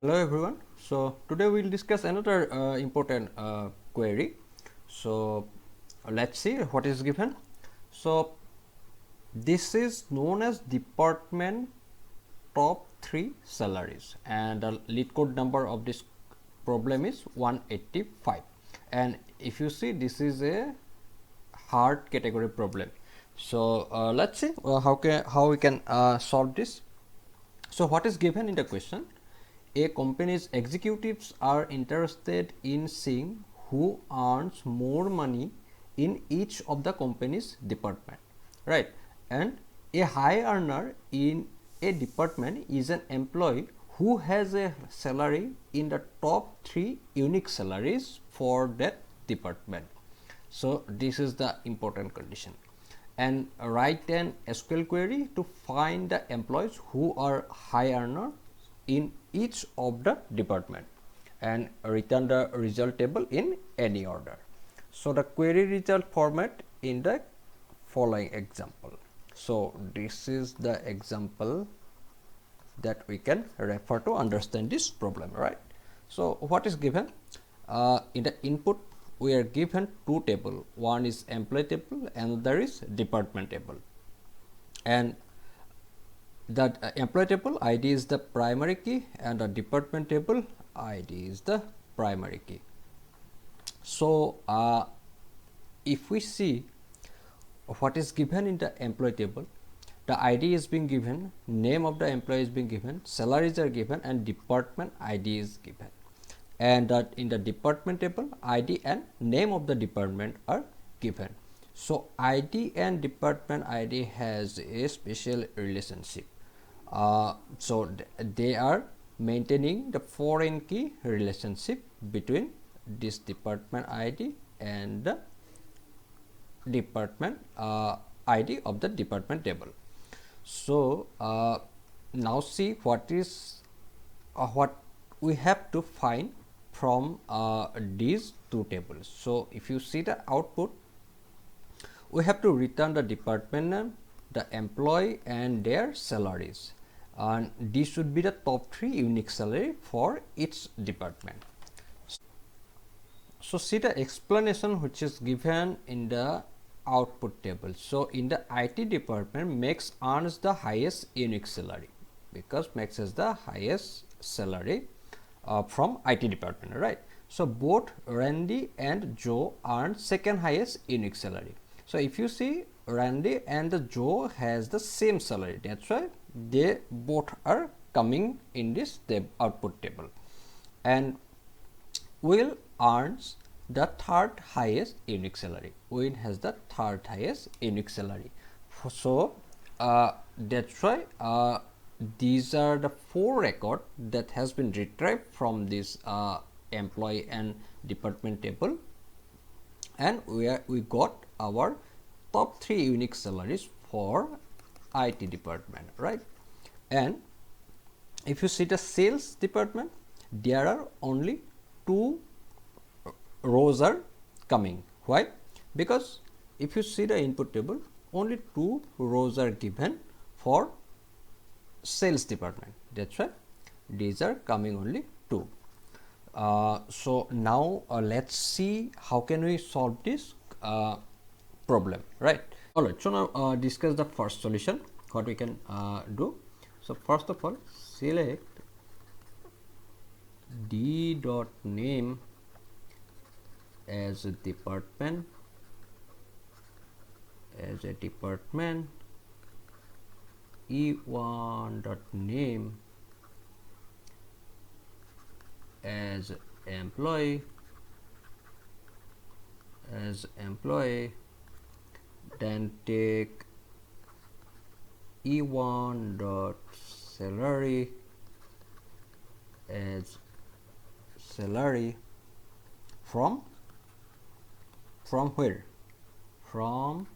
Hello everyone. So today we'll discuss another important query. So let's see what is given. So this is known as department top 3 salaries, and the lead code number of this problem is 185. And if you see, this is a hard category problem. So let's see how we can solve this. So what is given in the question? A company's executives are interested in seeing who earns more money in each of the company's department, right? And a high earner in a department is an employee who has a salary in the top 3 unique salaries for that department. So this is the important condition. And write an SQL query to find the employees who are high earner in each of the department and return the result table in any order. So the query result format in the following example. So this is the example that we can refer to understand this problem, right? So what is given? In the input we are given two tables. One is employee table and another is department table. And that employee table ID is the primary key and the department table ID is the primary key. So if we see what is given in the employee table, the ID is being given, name of the employee is being given, salaries are given, and department ID is given. And that in the department table, ID and name of the department are given. So ID and department ID has a special relationship. So they are maintaining the foreign key relationship between this department ID and the department ID of the department table. So now see what is what we have to find from these two tables. So if you see the output, we have to return the department name, the employee and their salaries, and these should be the top 3 unique salary for each department. So see the explanation which is given in the output table. So in the IT department, Max earns the highest unique salary because Max has the highest salary from IT department, right? So both Randy and Joe earn second highest unique salary. So if you see, Randy and Joe has the same salary, that's why they both are coming in this output table. And Will earns the third highest unique salary. Will has the third highest unique salary. So that's why these are the 4 record that has been retrieved from this employee and department table, and we got our top 3 unique salaries for IT department, right? And if you see the sales department, there are only 2 rows are coming. Why? Because if you see the input table, only 2 rows are given for sales department. That's why these are coming only 2. So now let's see how can we solve this problem, right? Alright, so now discuss the first solution, what we can do. So first of all, select d dot name as a department, e1 dot name as employee, then take e1 dot salary as salary from where? From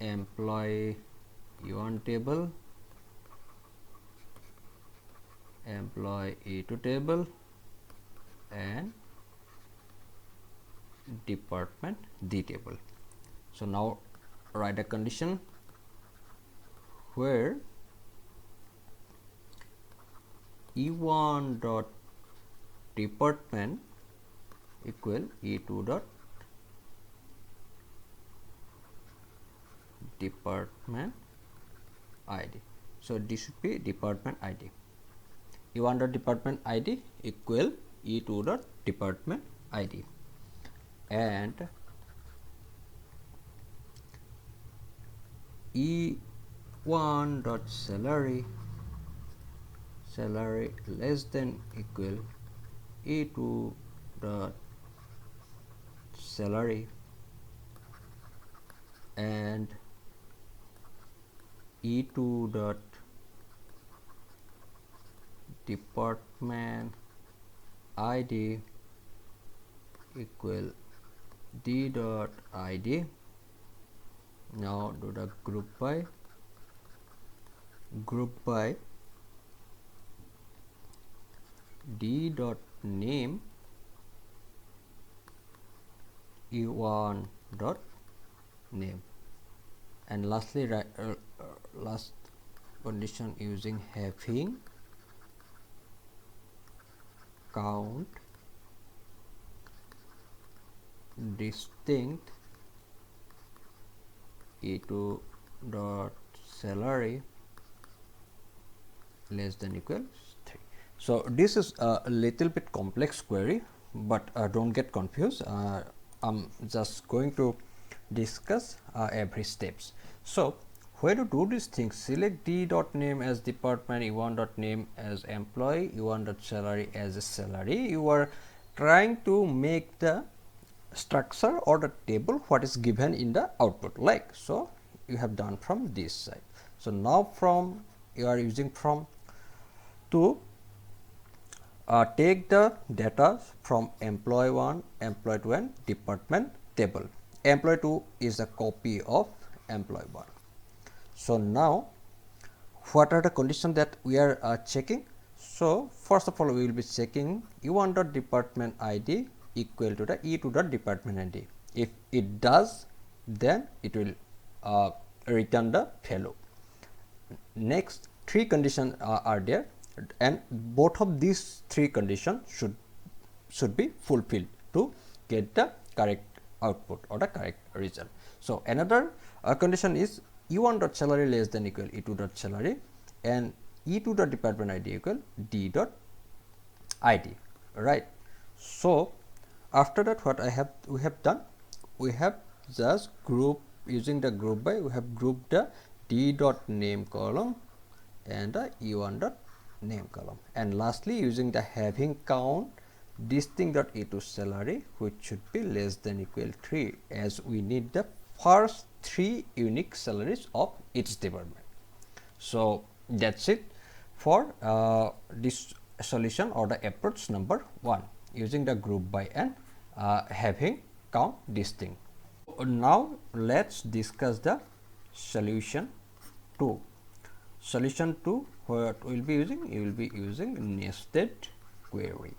employee e1 table, employee e2 table, and department D table. So now write a condition where e1 dot department equal e2 dot department id. So this should be department id. e1 dot department id equal e2 dot department id, and e1 dot salary less than equal e2 dot salary, and e2 dot department id equal d dot id. Now do the group by d dot name e1 dot name, and lastly last condition using having count distinct e2 dot salary less than equal 3. So this is a little bit complex query, but don't get confused. I'm just going to discuss every steps. So when you do these things, select d dot name as department, e1 dot name as employee, e1 dot salary as a salary. You are trying to make the structure or the table what is given in the output, like so you have done from this side. So now from you are using from to take the data from employee 1, employee 2 and department table. Employee 2 is a copy of employee 1. So now what are the conditions that we are checking? So first of all we will be checking e1 dot department id equal to the e2 dot department id. If it does, then it will return the value. Next, three conditions are there, and both of these three conditions should be fulfilled to get the correct output or the correct result. So another condition is e1 dot salary less than equal e2 dot salary, and e2 dot department id equal d dot id, right? So after that, what we have done, we have just group using the group by, we have grouped the d dot name column and the e1 dot name column, and lastly using the having count distinct dot e2 salary, which should be less than equal 3, as we need the first 3 unique salaries of each department. So that's it for this solution or the approach number 1, using the group by and having count distinct. Now let's discuss the solution 2. Solution 2, what we will be using? You will be using nested query.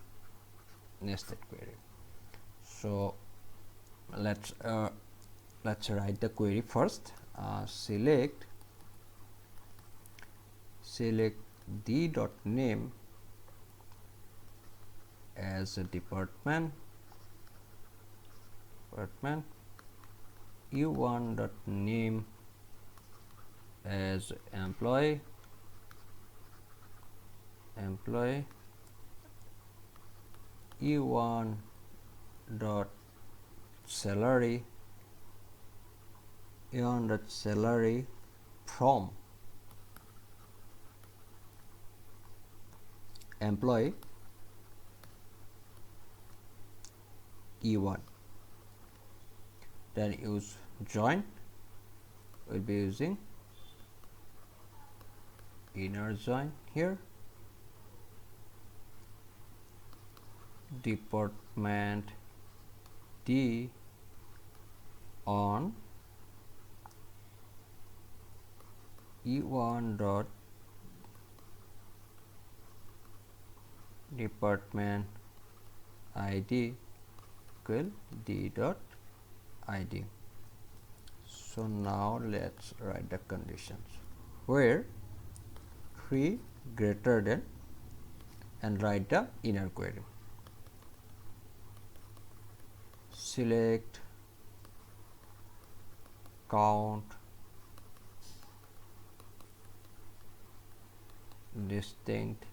So let's write the query first. Select d dot name as a department, e1 dot name as employee, e1 dot salary, from employee e1. Then use join. We'll be using inner join here, department d on e1 dot department id equal d dot id. So now let's write the conditions where 3 greater than and write the inner query. Select count distinct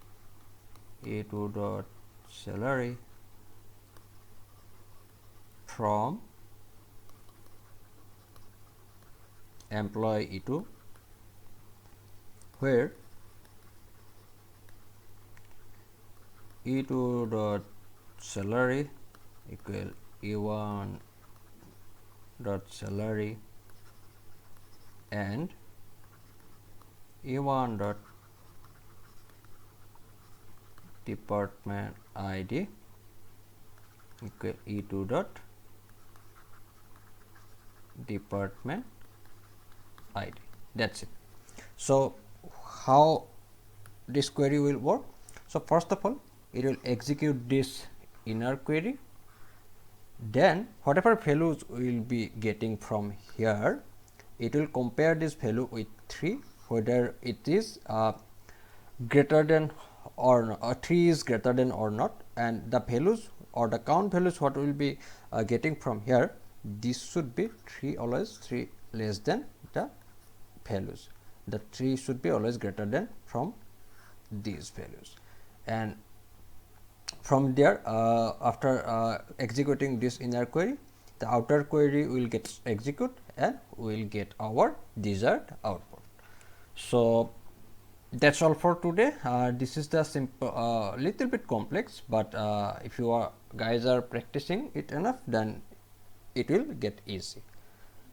E2 dot salary from employee E2, where E2 dot salary equal E1 dot salary and E1 dot department ID equal E2 dot department ID. That's it. So how this query will work? So first of all, it will execute this inner query, then whatever values we will be getting from here, it will compare this value with 3, whether it is greater than or not, 3 is greater than or not, and the values or the count values what we will be getting from here, this should be 3, always 3 less than the values. The 3 should be always greater than from these values, and from there after executing this inner query, the outer query will get execute and we will get our desired output. So that's all for today. This is the simple, little bit complex, but if you guys are practicing it enough, then it will get easy.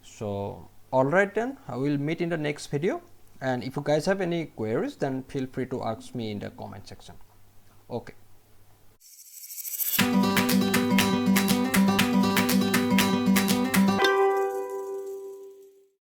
So alright, then I will meet in the next video, and if you guys have any queries, then feel free to ask me in the comment section. Okay.